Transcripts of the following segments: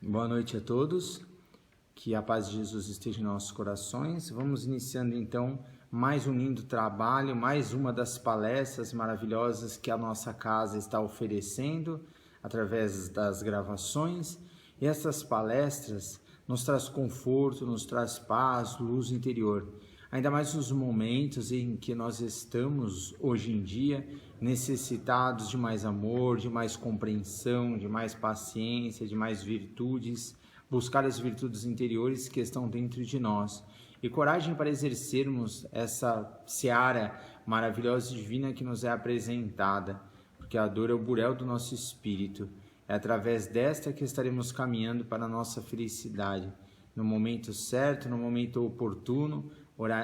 Boa noite a todos, que a paz de Jesus esteja em nossos corações. Vamos iniciando então mais um lindo trabalho, mais uma das palestras maravilhosas que a nossa casa está oferecendo através das gravações. E essas palestras nos traz conforto, nos traz paz, luz interior. Ainda mais nos momentos em que nós estamos hoje em dia necessitados de mais amor, de mais compreensão, de mais paciência, de mais virtudes, buscar as virtudes interiores que estão dentro de nós e coragem para exercermos essa seara maravilhosa e divina que nos é apresentada, porque a dor é o burel do nosso espírito. É através desta que estaremos caminhando para a nossa felicidade. No momento certo, no momento oportuno,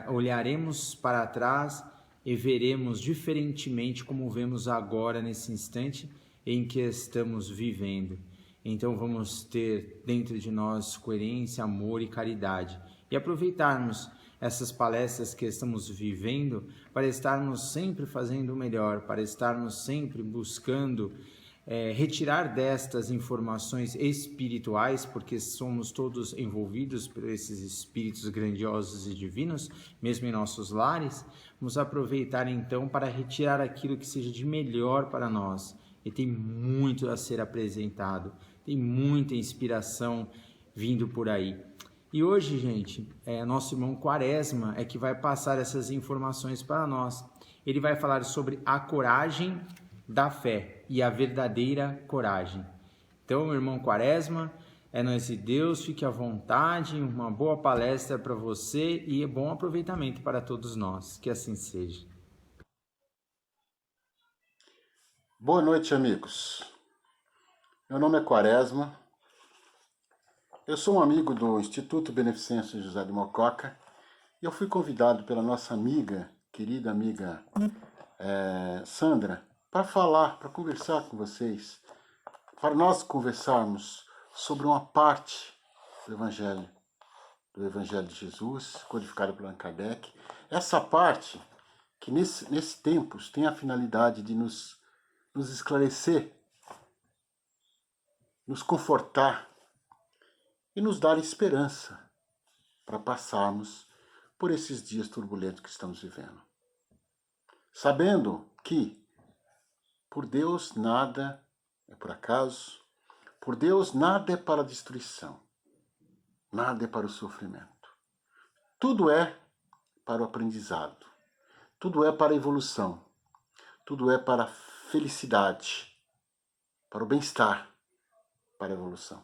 olharemos para trás e veremos diferentemente como vemos agora nesse instante em que estamos vivendo. Então vamos ter dentro de nós coerência, amor e caridade e aproveitarmos essas palestras que estamos vivendo para estarmos sempre fazendo o melhor, para estarmos sempre buscando retirar destas informações espirituais, porque somos todos envolvidos por esses espíritos grandiosos e divinos, mesmo em nossos lares. Vamos aproveitar então para retirar aquilo que seja de melhor para nós. E tem muito a ser apresentado, tem muita inspiração vindo por aí. E hoje, gente, nosso irmão Quaresma é que vai passar essas informações para nós. Ele vai falar sobre a coragem da fé e a verdadeira coragem. Então, meu irmão Quaresma, é nós e Deus, fique à vontade, uma boa palestra para você e bom aproveitamento para todos nós, que assim seja. Boa noite, amigos. Meu nome é Quaresma, eu sou um amigo do Instituto Beneficência José de Mococa e eu fui convidado pela nossa amiga, querida amiga Sandra, para conversar com vocês, para nós conversarmos sobre uma parte do Evangelho de Jesus, codificado por Allan Kardec. Essa parte que nesses tempos tem a finalidade de nos esclarecer, nos confortar e nos dar esperança para passarmos por esses dias turbulentos que estamos vivendo. Sabendo que por Deus nada é por acaso, por Deus nada é para a destruição, nada é para o sofrimento. Tudo é para o aprendizado, tudo é para a evolução, tudo é para a felicidade, para o bem-estar, para a evolução.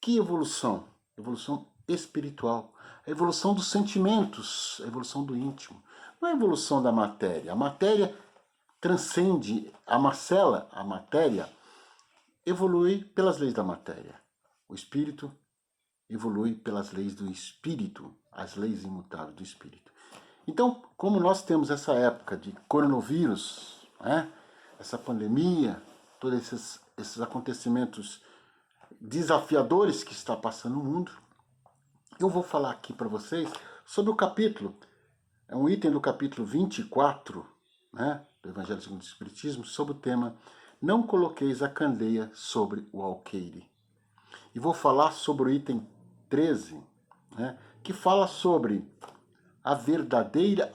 Que evolução? Evolução espiritual, a evolução dos sentimentos, a evolução do íntimo. Não é a evolução da matéria. A matéria transcende a matéria evolui pelas leis da matéria. O espírito evolui pelas leis do espírito, as leis imutáveis do espírito. Então, como nós temos essa época de coronavírus, essa pandemia, todos esses acontecimentos desafiadores que está passando no mundo, eu vou falar aqui para vocês sobre o capítulo, é um item do capítulo 24, do Evangelho segundo o Espiritismo, sobre o tema Não coloqueis a candeia sobre o alqueire. E vou falar sobre o item 13, que fala sobre a verdadeira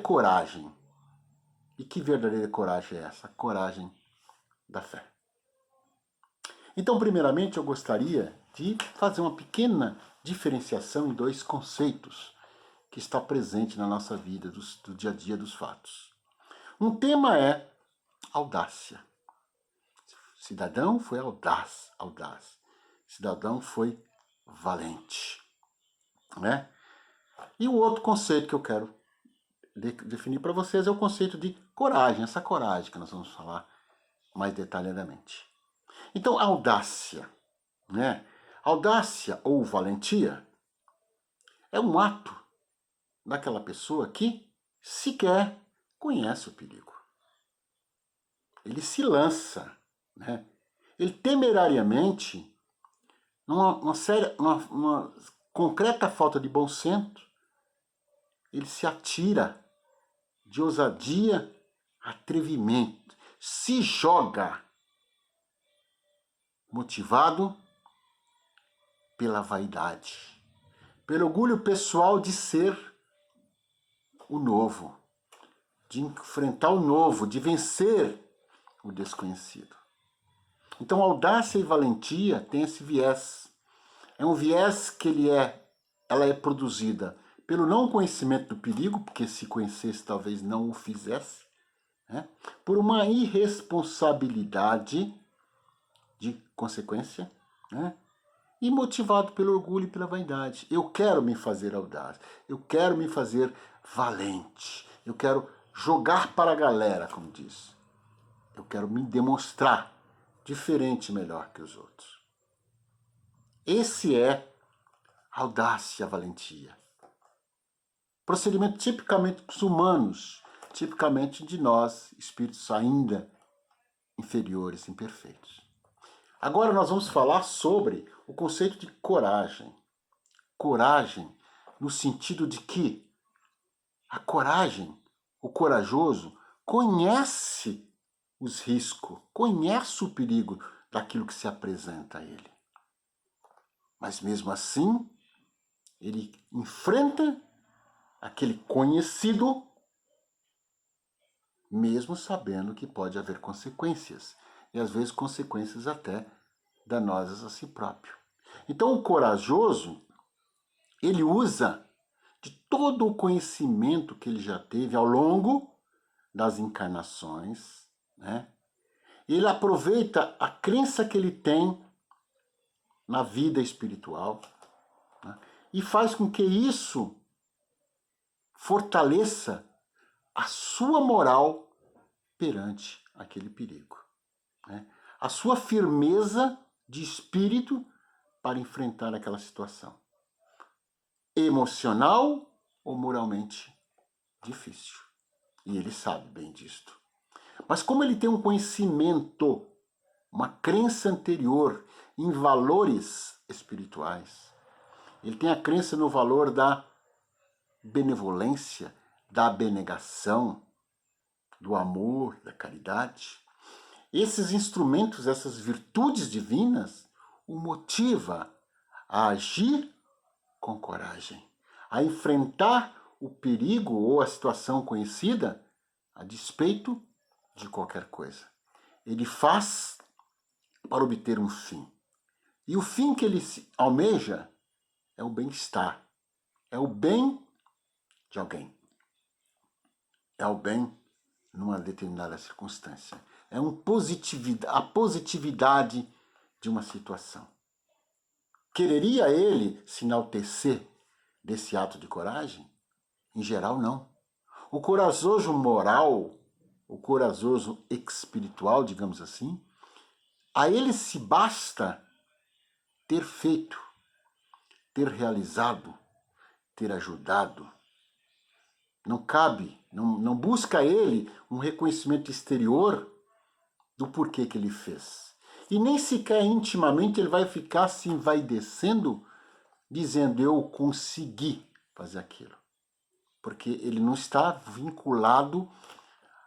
coragem. E que verdadeira coragem é essa? A coragem da fé. Então, primeiramente, eu gostaria de fazer uma pequena diferenciação em dois conceitos que está presente na nossa vida, do dia a dia dos fatos. Um tema é audácia. Cidadão foi audaz. Cidadão foi valente. E o outro conceito que eu quero definir para vocês é o conceito de coragem, essa coragem que nós vamos falar mais detalhadamente. Então, audácia, audácia ou valentia é um ato daquela pessoa que sequer conhece o perigo. Ele se lança, ele temerariamente, numa concreta falta de bom senso, ele se atira de ousadia, atrevimento, se joga motivado pela vaidade, pelo orgulho pessoal de ser o novo, de enfrentar o novo, de vencer o desconhecido. Então, audácia e valentia têm esse viés. É um viés que ela é produzida pelo não conhecimento do perigo, porque se conhecesse talvez não o fizesse, né? Por uma irresponsabilidade de consequência, né? E motivado pelo orgulho e pela vaidade. Eu quero me fazer audaz, eu quero me fazer valente, eu quero jogar para a galera, como diz. Eu quero me demonstrar diferente e melhor que os outros. Esse é a audácia e a valentia. Procedimento tipicamente dos humanos, tipicamente de nós, espíritos ainda inferiores, imperfeitos. Agora nós vamos falar sobre o conceito de coragem. Coragem no sentido de que a coragem, o corajoso, conhece os riscos, conhece o perigo daquilo que se apresenta a ele. Mas mesmo assim, ele enfrenta aquele conhecido, mesmo sabendo que pode haver consequências, e às vezes consequências até danosas a si próprio. Então o corajoso, ele usa de todo o conhecimento que ele já teve ao longo das encarnações, né? Ele aproveita a crença que ele tem na vida espiritual, né? E faz com que isso fortaleça a sua moral perante aquele perigo, né? A sua firmeza de espírito para enfrentar aquela situação, emocional ou moralmente difícil. E ele sabe bem disto. Mas como ele tem um conhecimento, uma crença anterior em valores espirituais, ele tem a crença no valor da benevolência, da abnegação, do amor, da caridade. Esses instrumentos, essas virtudes divinas, o motiva a agir com coragem, a enfrentar o perigo ou a situação conhecida a despeito de qualquer coisa. Ele faz para obter um fim. E o fim que ele almeja é o bem-estar, é o bem de alguém, é o bem numa determinada circunstância, é a positividade de uma situação. Quereria ele se enaltecer desse ato de coragem? Em geral, não. O corajoso moral, o corajoso espiritual, digamos assim, a ele se basta ter feito, ter realizado, ter ajudado. Não cabe, não busca ele um reconhecimento exterior do porquê que ele fez. E nem sequer intimamente ele vai ficar se envaidecendo, dizendo eu consegui fazer aquilo. Porque ele não está vinculado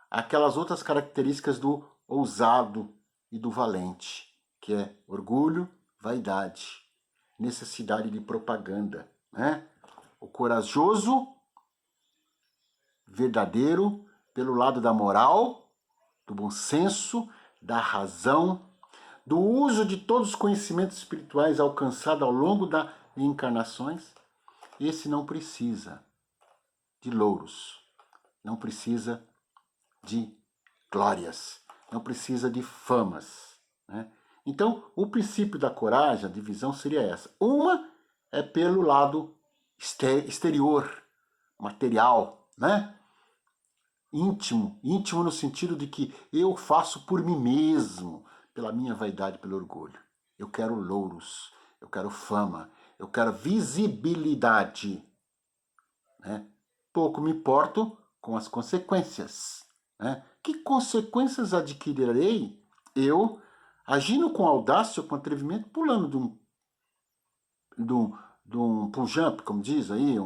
àquelas outras características do ousado e do valente, que é orgulho, vaidade, necessidade de propaganda, né? O corajoso, verdadeiro, pelo lado da moral, do bom senso, da razão, do uso de todos os conhecimentos espirituais alcançados ao longo das encarnações, esse não precisa de louros, não precisa de glórias, não precisa de famas, né? Então, o princípio da coragem, a divisão seria essa. Uma é pelo lado exterior, material, né? Íntimo no sentido de que eu faço por mim mesmo, pela minha vaidade, pelo orgulho. Eu quero louros, eu quero fama, eu quero visibilidade, né? Pouco me importo com as consequências, né? Que consequências adquirirei eu agindo com audácia ou com atrevimento, pulando de um pull jump, como diz aí, de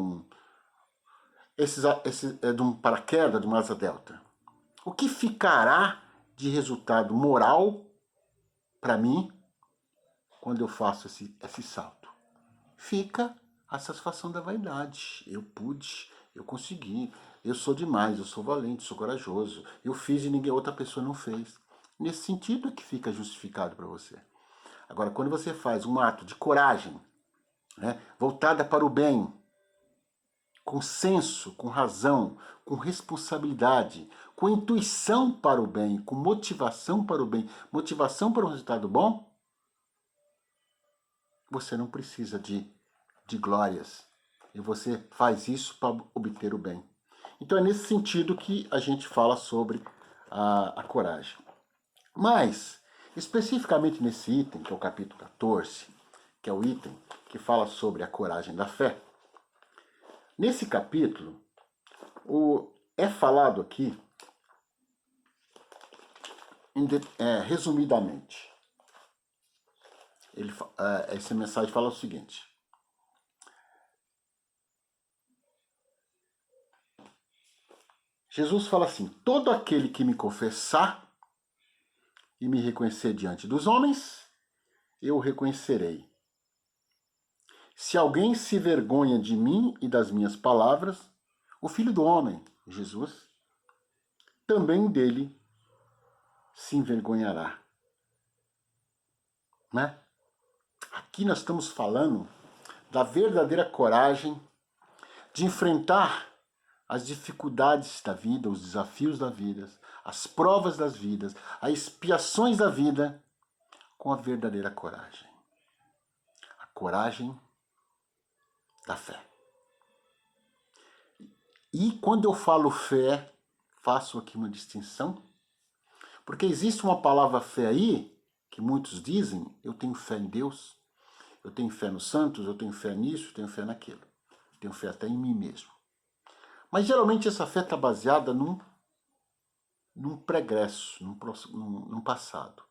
um paraquedas, de uma asa delta? O que ficará de resultado moral para mim quando eu faço esse salto? Fica a satisfação da vaidade. Eu pude, eu consegui, eu sou demais, eu sou valente, sou corajoso, eu fiz e ninguém outra pessoa não fez. Nesse sentido é que fica justificado para você. Agora, quando você faz um ato de coragem, né, voltada para o bem, com senso, com razão, com responsabilidade, com intuição para o bem, com motivação para o bem, motivação para um resultado bom, você não precisa de glórias. E você faz isso para obter o bem. Então é nesse sentido que a gente fala sobre a coragem. Mas, especificamente nesse item, que é o capítulo 14, que é o item que fala sobre a coragem da fé, nesse capítulo é falado aqui, resumidamente. Essa mensagem fala o seguinte: Jesus fala assim: todo aquele que me confessar e me reconhecer diante dos homens, eu o reconhecerei. Se alguém se vergonha de mim e das minhas palavras, o Filho do Homem, Jesus, também dele se envergonhará. Né? Aqui nós estamos falando da verdadeira coragem de enfrentar as dificuldades da vida, os desafios da vida, as provas das vidas, as expiações da vida, com a verdadeira coragem. A coragem da fé. E quando eu falo fé, faço aqui uma distinção, porque existe uma palavra fé aí, que muitos dizem: eu tenho fé em Deus, eu tenho fé nos santos, eu tenho fé nisso, eu tenho fé naquilo, eu tenho fé até em mim mesmo. Mas geralmente essa fé está baseada num pregresso, num passado.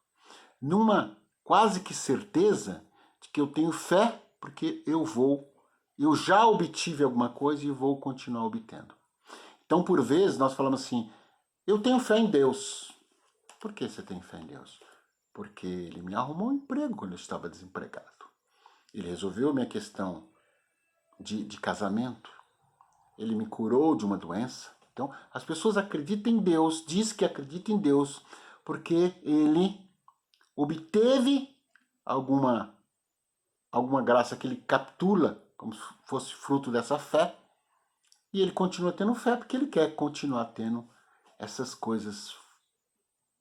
Numa quase que certeza de que eu tenho fé porque eu já obtive alguma coisa e vou continuar obtendo. Então, por vezes, nós falamos assim: eu tenho fé em Deus. Por que você tem fé em Deus? Porque ele me arrumou um emprego quando eu estava desempregado. Ele resolveu a minha questão de casamento. Ele me curou de uma doença. Então, as pessoas acreditam em Deus, diz que acreditam em Deus, porque ele obteve alguma graça que ele captura como se fosse fruto dessa fé, e ele continua tendo fé porque ele quer continuar tendo essas coisas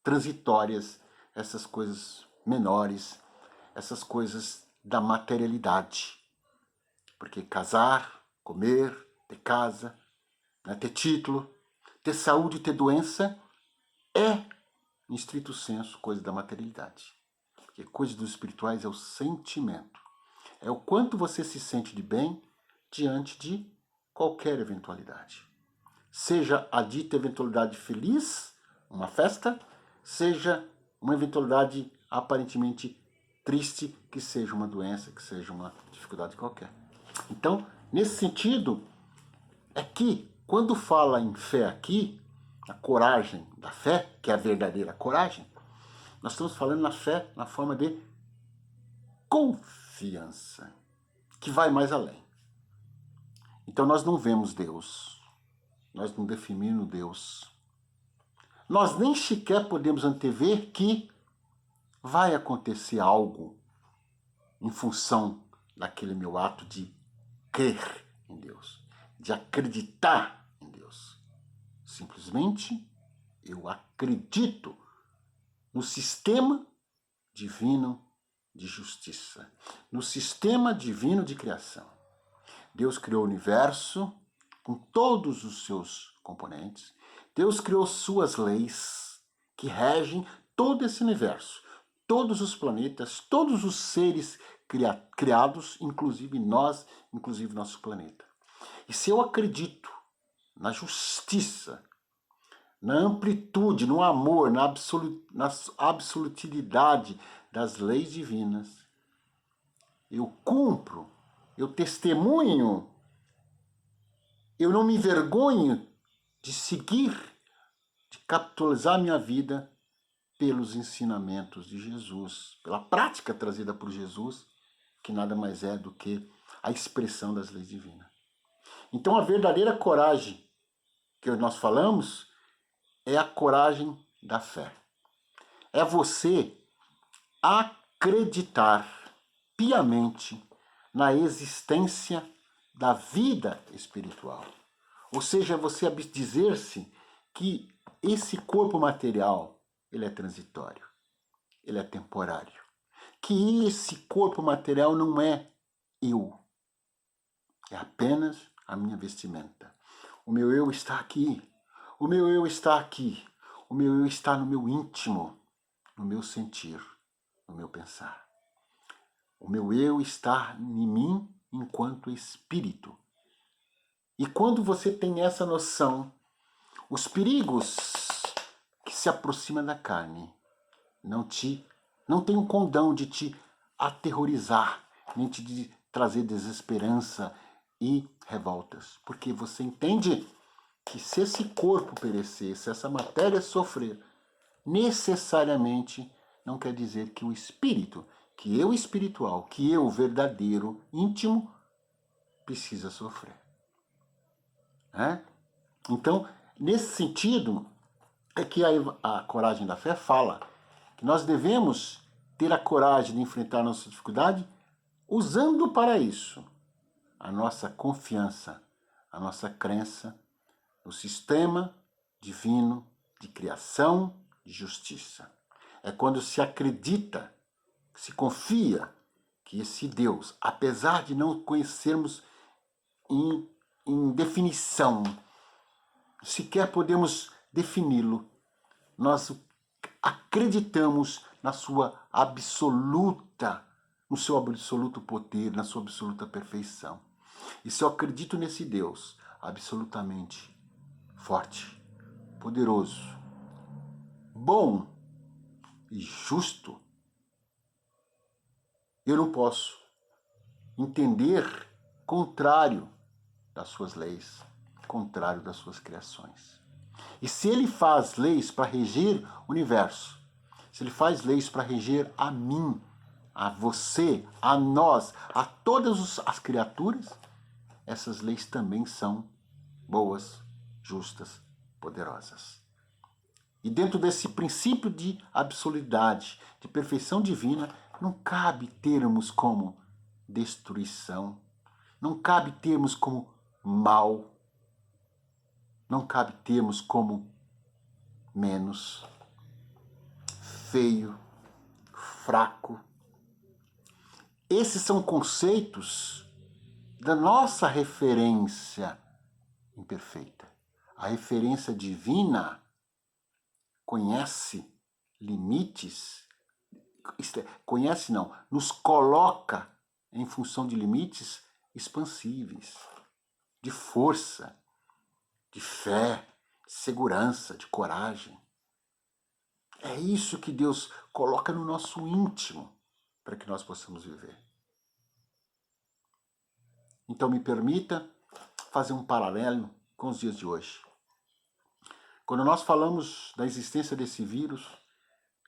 transitórias, essas coisas menores, essas coisas da materialidade. Porque casar, comer, ter casa, né, ter título, ter saúde, ter doença, é, em estrito senso, coisa da materialidade. Porque coisa dos espirituais é o sentimento. É o quanto você se sente de bem diante de qualquer eventualidade. Seja a dita eventualidade feliz, uma festa, seja uma eventualidade aparentemente triste, que seja uma doença, que seja uma dificuldade qualquer. Então, nesse sentido, é que quando fala em fé aqui, a coragem da fé, que é a verdadeira coragem, nós estamos falando na fé na forma de confiança, que vai mais além. Então nós não vemos Deus, nós não definimos Deus, nós nem sequer podemos antever que vai acontecer algo em função daquele meu ato de crer em Deus, de acreditar em Deus. Simplesmente eu acredito no sistema divino de justiça, no sistema divino de criação. Deus criou o universo com todos os seus componentes. Deus criou suas leis que regem todo esse universo, todos os planetas, todos os seres criados, inclusive nós, inclusive nosso planeta. E se eu acredito na justiça, na amplitude, no amor, na absolutidade das leis divinas, eu cumpro, eu testemunho, eu não me envergonho de seguir, de capitalizar minha vida pelos ensinamentos de Jesus, pela prática trazida por Jesus, que nada mais é do que a expressão das leis divinas. Então a verdadeira coragem que nós falamos é a coragem da fé. É você acreditar piamente na existência da vida espiritual. Ou seja, você dizer-se que esse corpo material, ele é transitório, ele é temporário. Que esse corpo material não é eu, é apenas a minha vestimenta. O meu eu está aqui, o meu eu está aqui, o meu eu está no meu íntimo, no meu sentir, no meu pensar. O meu eu está em mim enquanto espírito. E quando você tem essa noção, os perigos que se aproximam da carne não tem um condão de te aterrorizar, nem de trazer desesperança e revoltas. Porque você entende que se esse corpo perecer, se essa matéria sofrer, necessariamente não quer dizer que o espírito, que eu espiritual, que eu verdadeiro, íntimo, precisa sofrer. Então, nesse sentido, é que a coragem da fé fala que nós devemos ter a coragem de enfrentar a nossa dificuldade usando para isso a nossa confiança, a nossa crença no sistema divino de criação e justiça. É quando se acredita, se confia que esse Deus, apesar de não conhecermos em definição, sequer podemos defini-lo, nós acreditamos na sua absoluta, no seu absoluto poder, na sua absoluta perfeição. E se eu acredito nesse Deus absolutamente forte, poderoso, bom e justo, eu não posso entender contrário das suas leis, contrário das suas criações. E se ele faz leis para reger o universo, se ele faz leis para reger a mim, a você, a nós, a todas as criaturas, essas leis também são boas, justas, poderosas. E dentro desse princípio de absolutidade, de perfeição divina, não cabe termos como destruição, não cabe termos como mal, não cabe termos como menos, feio, fraco. Esses são conceitos da nossa referência imperfeita. A referência divina conhece limites, conhece não, nos coloca em função de limites expansíveis, de força, de fé, de segurança, de coragem. É isso que Deus coloca no nosso íntimo para que nós possamos viver. Então me permita fazer um paralelo com os dias de hoje. Quando nós falamos da existência desse vírus,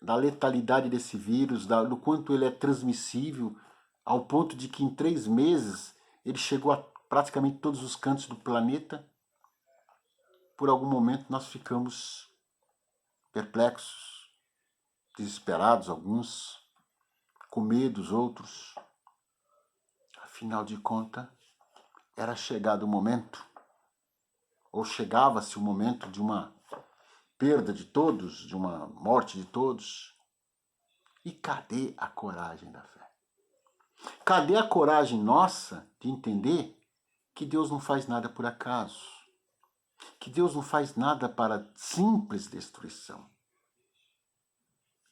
da letalidade desse vírus, do quanto ele é transmissível, ao ponto de que em 3 meses ele chegou a praticamente todos os cantos do planeta, por algum momento nós ficamos perplexos, desesperados alguns, com medo os outros. Afinal de contas, era chegado o momento, ou chegava-se o momento de uma perda de todos, de uma morte de todos. E cadê a coragem da fé? Cadê a coragem nossa de entender que Deus não faz nada por acaso? Que Deus não faz nada para simples destruição?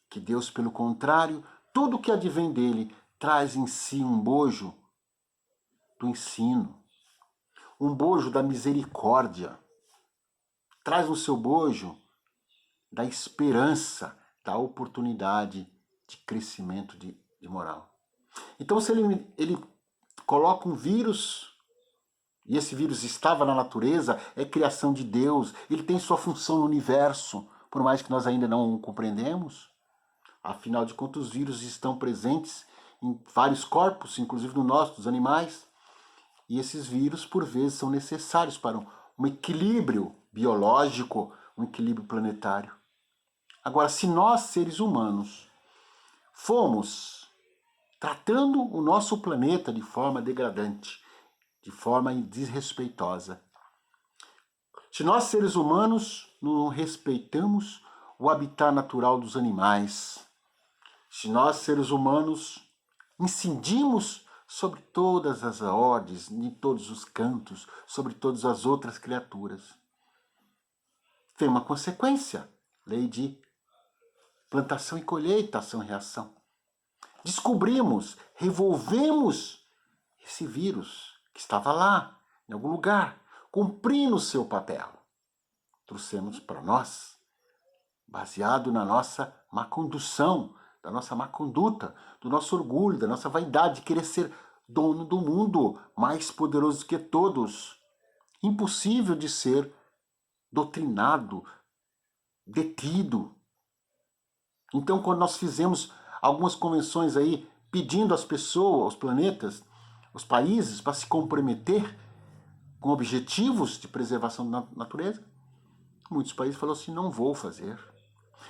Que Deus, pelo contrário, tudo que advém dele traz em si um bojo do ensino, um bojo da misericórdia, traz no seu bojo da esperança, da oportunidade de crescimento de moral. Então, se ele coloca um vírus, e esse vírus estava na natureza, é criação de Deus, ele tem sua função no universo, por mais que nós ainda não o compreendemos. Afinal de contas, os vírus estão presentes em vários corpos, inclusive no nosso, dos animais. E esses vírus, por vezes, são necessários para um equilíbrio biológico, um equilíbrio planetário. Agora, se nós, seres humanos, fomos tratando o nosso planeta de forma degradante, de forma desrespeitosa, se nós, seres humanos, não respeitamos o habitat natural dos animais, se nós, seres humanos, incidimos sobre todas as ordens, em todos os cantos, sobre todas as outras criaturas, tem uma consequência, lei de plantação e colheita, ação e reação. Descobrimos, revolvemos esse vírus que estava lá, em algum lugar, cumprindo o seu papel. Trouxemos para nós, baseado na nossa má condução, da nossa má conduta, do nosso orgulho, da nossa vaidade de querer ser dono do mundo, mais poderoso que todos. Impossível de ser doutrinado, detido. Então, quando nós fizemos algumas convenções aí, pedindo às pessoas, aos planetas, aos países, para se comprometer com objetivos de preservação da natureza, muitos países falaram assim, não vou fazer.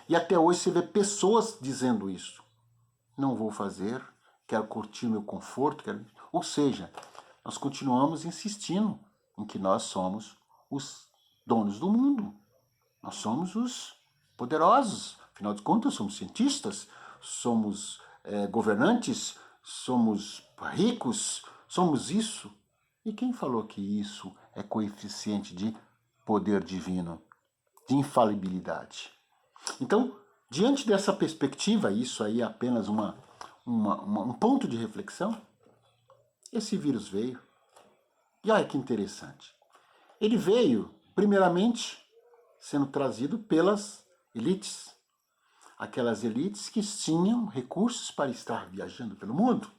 E até hoje você vê pessoas dizendo isso. Não vou fazer, quero curtir o meu conforto. Ou seja, nós continuamos insistindo em que nós somos os donos do mundo. Nós somos os poderosos. Afinal de contas, somos cientistas, somos governantes, somos ricos, somos isso. E quem falou que isso é coeficiente de poder divino, de infalibilidade? Então, diante dessa perspectiva, isso aí é apenas um ponto de reflexão, esse vírus veio. E olha que interessante. Ele veio, primeiramente, sendo trazido pelas elites. Aquelas elites que tinham recursos para estar viajando pelo mundo,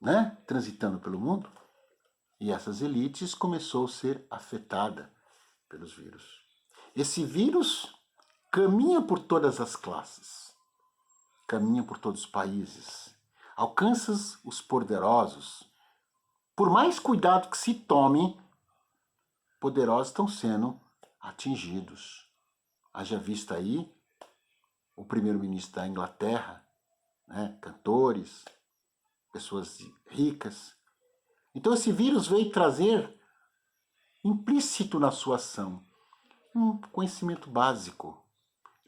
né? Transitando pelo mundo. E essas elites começou a ser afetada pelos vírus. Esse vírus caminha por todas as classes, caminha por todos os países, alcança os poderosos. Por mais cuidado que se tome, poderosos estão sendo atingidos. Haja vista aí o primeiro-ministro da Inglaterra, né, cantores, pessoas ricas. Então esse vírus veio trazer, implícito na sua ação, um conhecimento básico,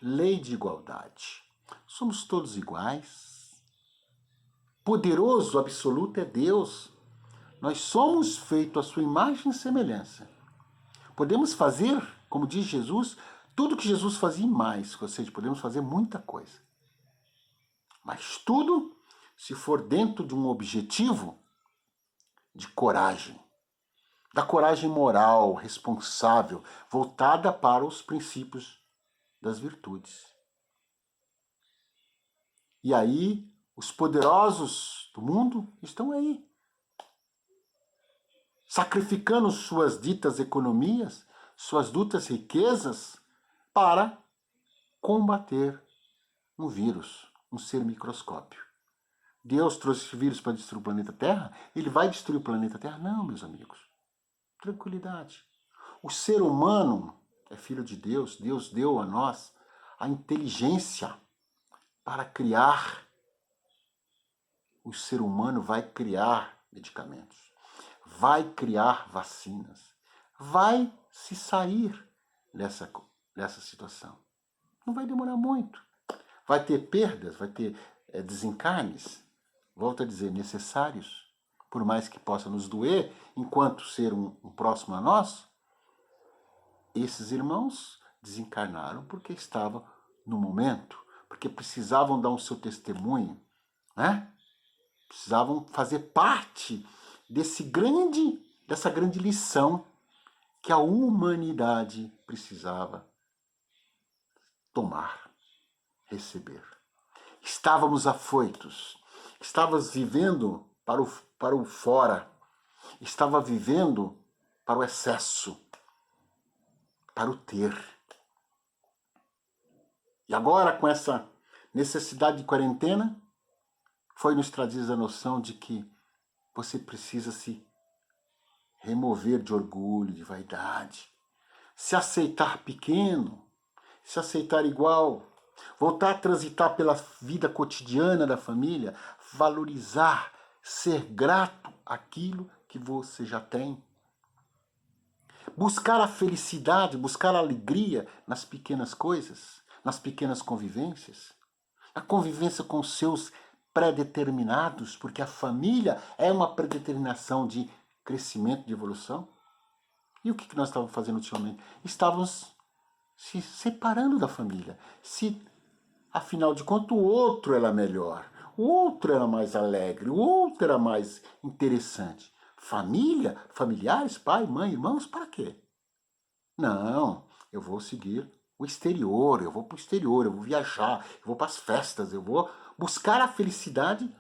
lei de igualdade. Somos todos iguais. Poderoso absoluto é Deus. Nós somos feitos à sua imagem e semelhança. Podemos fazer, como diz Jesus, tudo que Jesus fazia e mais, ou seja, podemos fazer muita coisa. Mas tudo se for dentro de um objetivo de coragem. Da coragem moral, responsável, voltada para os princípios das virtudes. E aí, os poderosos do mundo estão aí, sacrificando suas ditas economias, suas ditas riquezas, para combater um vírus, um ser microscópio. Deus trouxe esse vírus para destruir o planeta Terra? Ele vai destruir o planeta Terra? Não, meus amigos. Tranquilidade. O ser humano é filho de Deus. Deus deu a nós a inteligência para criar. O ser humano vai criar medicamentos, vai criar vacinas, vai se sair dessa situação. Não vai demorar muito. Vai ter perdas, vai ter desencarnes, volto a dizer, necessários, por mais que possa nos doer, enquanto ser um próximo a nós. Esses irmãos desencarnaram porque estavam no momento, porque precisavam dar o seu testemunho, né? Precisavam fazer parte dessa grande lição que a humanidade precisava tomar, receber. Estávamos afoitos, estávamos vivendo para o fora, estava vivendo para o excesso, para o ter. E agora, com essa necessidade de quarentena, foi nos trazida a noção de que você precisa se remover de orgulho, de vaidade, se aceitar pequeno, se aceitar igual, voltar a transitar pela vida cotidiana da família, valorizar, ser grato àquilo que você já tem. Buscar a felicidade, buscar a alegria nas pequenas coisas, nas pequenas convivências. A convivência com os seus pré-determinados, porque a família é uma predeterminação de crescimento, de evolução. E o que nós estávamos fazendo ultimamente? Estávamos se separando da família. Se, afinal de contas, o outro era melhor, o outro era mais alegre, o outro era mais interessante. Família, familiares, pai, mãe, irmãos, para quê? Não, eu vou seguir o exterior, eu vou para o exterior, eu vou viajar, eu vou para as festas, eu vou buscar a felicidade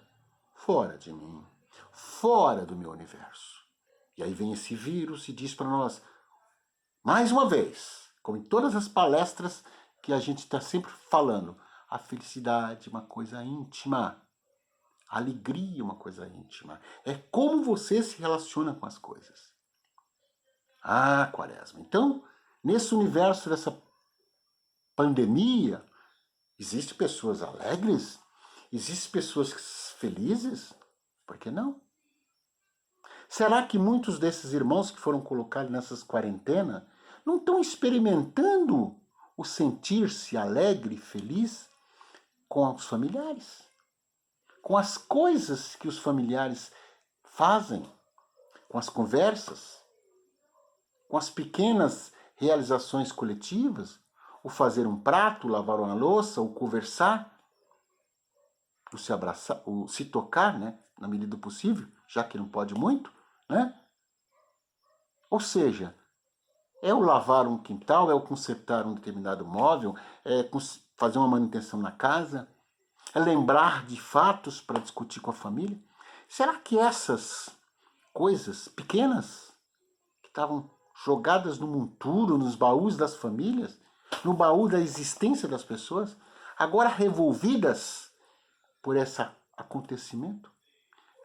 fora de mim, fora do meu universo. E aí vem esse vírus e diz para nós, mais uma vez, como em todas as palestras que a gente está sempre falando, a felicidade é uma coisa íntima, a alegria é uma coisa íntima. É como você se relaciona com as coisas. Ah, Quaresma. Então, nesse universo dessa pandemia, existem pessoas alegres? Existem pessoas felizes? Por que não? Será que muitos desses irmãos que foram colocados nessas quarentenas não estão experimentando o sentir-se alegre e feliz com os familiares? Com as coisas que os familiares fazem, com as conversas, com as pequenas realizações coletivas, o fazer um prato, lavar uma louça, o conversar, o se abraçar, o se tocar, né, na medida do possível, já que não pode muito, né? Ou seja, é o lavar um quintal, é o consertar um determinado móvel, é fazer uma manutenção na casa, é lembrar de fatos para discutir com a família. Será que essas coisas pequenas que estavam jogadas no monturo, nos baús das famílias, no baú da existência das pessoas, agora revolvidas por esse acontecimento,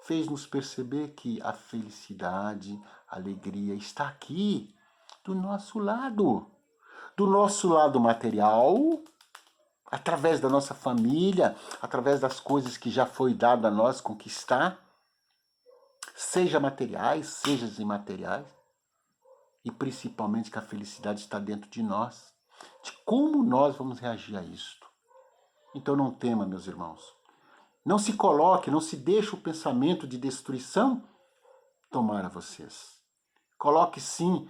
fez-nos perceber que a felicidade, a alegria está aqui, do nosso lado material, através da nossa família, através das coisas que já foi dado a nós conquistar, seja materiais, seja imateriais, e principalmente que a felicidade está dentro de nós, de como nós vamos reagir a isto. Então não tema, meus irmãos. Não se coloque, não se deixe o pensamento de destruição tomar a vocês. Coloque sim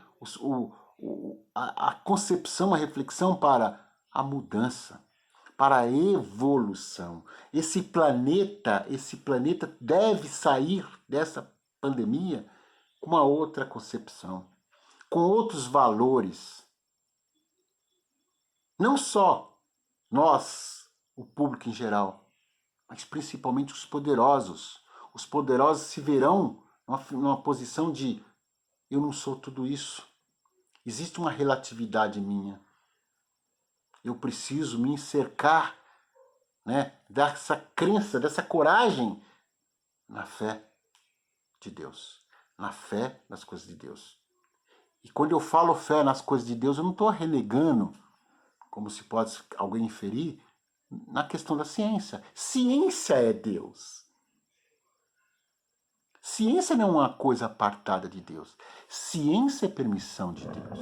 a concepção, a reflexão para a mudança, para a evolução. Esse planeta deve sair dessa pandemia com uma outra concepção, com outros valores. Não só nós, o público em geral, mas principalmente os poderosos. Os poderosos se verão numa posição de eu não sou tudo isso. Existe uma relatividade minha. Eu preciso me cercar, né, dessa crença, dessa coragem na fé de Deus, na fé nas coisas de Deus. E quando eu falo fé nas coisas de Deus, eu não estou renegando, como se pode alguém inferir, na questão da ciência. Ciência é Deus. Ciência não é uma coisa apartada de Deus. Ciência é permissão de Deus.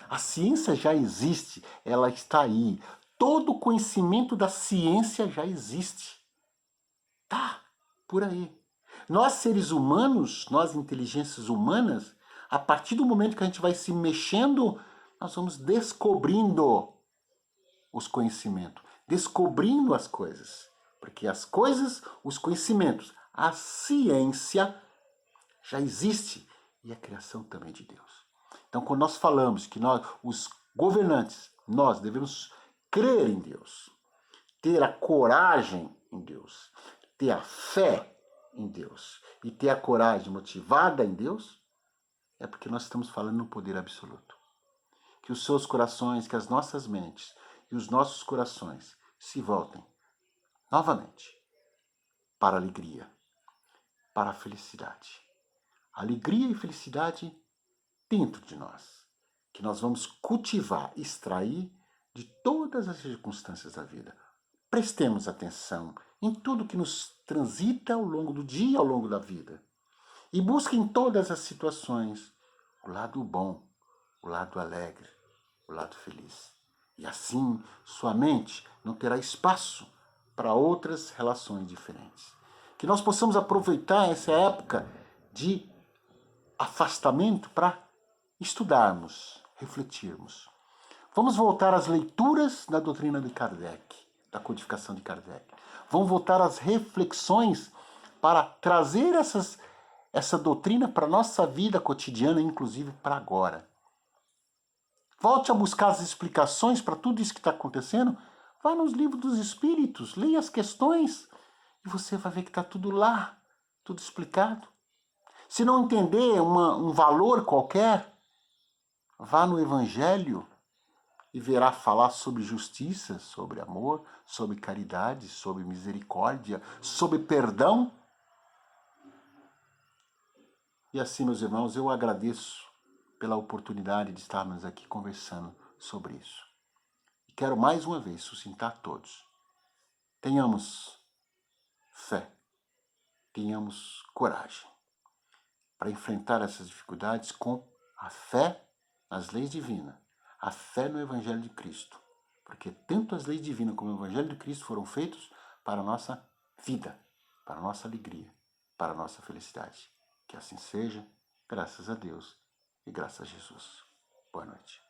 A ciência já existe, ela está aí. Todo o conhecimento da ciência já existe. Tá, por aí. Nós, seres humanos, nós, inteligências humanas, a partir do momento que a gente vai se mexendo, nós vamos descobrindo os conhecimentos, descobrindo as coisas. Porque as coisas, os conhecimentos, a ciência já existe e a criação também de Deus. Então, quando nós falamos que nós, os governantes, nós devemos crer em Deus, ter a coragem em Deus, ter a fé em Deus e ter a coragem motivada em Deus, é porque nós estamos falando no poder absoluto. Que os seus corações, que as nossas mentes e os nossos corações se voltem novamente para a alegria, para a felicidade. Alegria e felicidade dentro de nós, que nós vamos cultivar, extrair de todas as circunstâncias da vida. Prestemos atenção em tudo que nos transita ao longo do dia, ao longo da vida. E busque em todas as situações o lado bom, o lado alegre, o lado feliz. E assim, sua mente não terá espaço para outras relações diferentes. Que nós possamos aproveitar essa época de afastamento para estudarmos, refletirmos. Vamos voltar às leituras da doutrina de Kardec, da codificação de Kardec. Vamos voltar às reflexões para trazer essa doutrina para a nossa vida cotidiana, inclusive para agora. Volte a buscar as explicações para tudo isso que está acontecendo. Vá nos livros dos Espíritos, leia as questões e você vai ver que está tudo lá, tudo explicado. Se não entender um valor qualquer, vá no Evangelho e verá falar sobre justiça, sobre amor, sobre caridade, sobre misericórdia, sobre perdão. E assim, meus irmãos, eu agradeço pela oportunidade de estarmos aqui conversando sobre isso. E quero mais uma vez suscitar a todos. Tenhamos fé, tenhamos coragem para enfrentar essas dificuldades com a fé nas leis divinas, a fé no Evangelho de Cristo. Porque tanto as leis divinas como o Evangelho de Cristo foram feitos para a nossa vida, para a nossa alegria, para a nossa felicidade. Que assim seja, graças a Deus e graças a Jesus. Boa noite.